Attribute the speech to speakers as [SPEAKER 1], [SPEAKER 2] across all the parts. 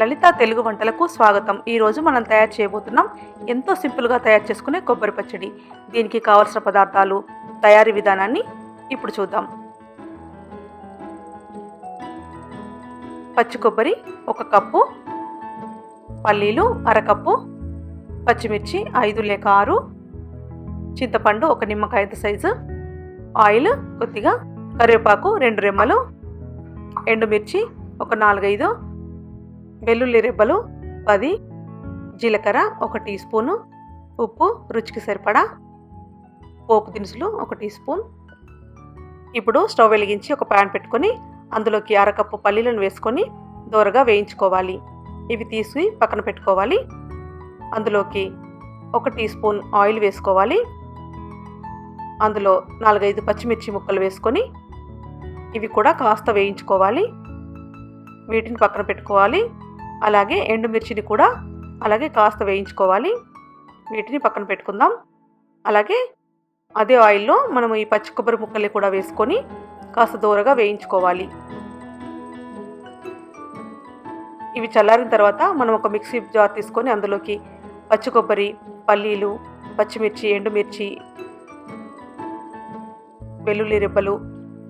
[SPEAKER 1] లలిత తెలుగు వంటలకు స్వాగతం. ఈరోజు మనం తయారు చేయబోతున్నాం ఎంతో సింపుల్గా తయారు చేసుకునే కొబ్బరి పచ్చడి. దీనికి కావలసిన పదార్థాలు, తయారీ విధానాన్ని ఇప్పుడు చూద్దాం. పచ్చి కొబ్బరి 1 కప్పు, పల్లీలు అరకప్పు, పచ్చిమిర్చి 5 లేక 6, చింతపండు 1 నిమ్మకాయంత సైజు, ఆయిల్ కొద్దిగా, కరివేపాకు 2 రెమ్మలు, ఎండుమిర్చి ఒక 4-5, వెల్లుల్లి రెబ్బలు 10, జీలకర్ర 1 టీ స్పూను, ఉప్పు రుచికి సరిపడా, పోపు దినుసులు 1 టీ స్పూన్. ఇప్పుడు స్టవ్ వెలిగించి ఒక ప్యాన్ పెట్టుకొని అందులోకి అరకప్పు పల్లీలను వేసుకొని దోరగా వేయించుకోవాలి. ఇవి తీసి పక్కన పెట్టుకోవాలి. అందులోకి 1 టీ స్పూన్ ఆయిల్ వేసుకోవాలి. అందులో 4-5 పచ్చిమిర్చి ముక్కలు వేసుకొని ఇవి కూడా కాస్త వేయించుకోవాలి. వీటిని పక్కన పెట్టుకోవాలి. అలాగే ఎండుమిర్చిని కూడా అలాగే కాస్త వేయించుకోవాలి. వీటిని పక్కన పెట్టుకుందాం. అలాగే అదే ఆయిల్లో మనము ఈ పచ్చి కొబ్బరి ముక్కల్ని కూడా వేసుకొని కాస్త దూరగా వేయించుకోవాలి. ఇవి చల్లారిన తర్వాత మనం ఒక మిక్సీ జార్ తీసుకొని అందులోకి పచ్చి కొబ్బరి, పల్లీలు, పచ్చిమిర్చి, ఎండుమిర్చి, వెల్లుల్లి రెబ్బలు,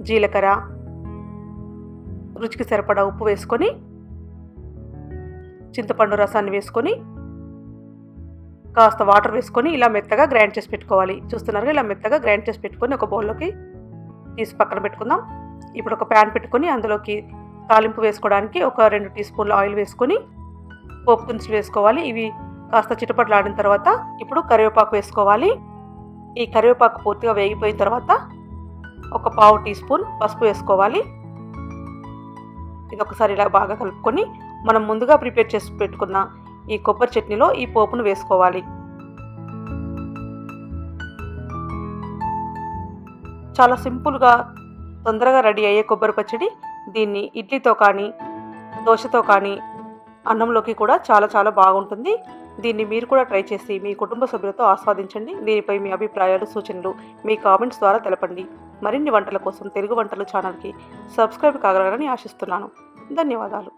[SPEAKER 1] జీలకర్ర, రుచికి సరిపడా ఉప్పు వేసుకొని చింతపండు రసాన్ని వేసుకొని కాస్త వాటర్ వేసుకొని ఇలా మెత్తగా గ్రైండ్ చేసి పెట్టుకోవాలి. చూస్తున్నారుగా, ఇలా మెత్తగా గ్రైండ్ చేసి పెట్టుకొని ఒక బౌల్లోకి తీసి పక్కన పెట్టుకుందాం. ఇప్పుడు ఒక ప్యాన్ పెట్టుకొని అందులోకి తాలింపు వేసుకోవడానికి ఒక 2 టీ స్పూన్ల ఆయిల్ వేసుకొని పోపు దినుసులు వేసుకోవాలి. ఇవి కాస్త చిటపటలాడిన తర్వాత ఇప్పుడు కరివేపాకు వేసుకోవాలి. ఈ కరివేపాకు పూర్తిగా వేగిపోయిన తర్వాత ఒక 1/2 టీ స్పూన్ పసుపు వేసుకోవాలి. ఇది ఒకసారి ఇలా బాగా కలుపుకొని మనం ముందుగా ప్రిపేర్ చేసి పెట్టుకున్న ఈ కొబ్బరి చట్నీలో ఈ పోపును వేసుకోవాలి. చాలా సింపుల్గా తొందరగా రెడీ అయ్యే కొబ్బరి పచ్చడి. దీన్ని ఇడ్లీతో కానీ, దోశతో కానీ, అన్నంలోకి కూడా చాలా చాలా బాగుంటుంది. దీన్ని మీరు కూడా ట్రై చేసి మీ కుటుంబ సభ్యులతో ఆస్వాదించండి. దీనిపై మీ అభిప్రాయాలు, సూచనలు మీ కామెంట్స్ ద్వారా తెలపండి. మరిన్ని వంటల కోసం తెలుగు వంటలు ఛానల్కి సబ్స్క్రైబ్ కాగలరని ఆశిస్తున్నాను. ధన్యవాదాలు.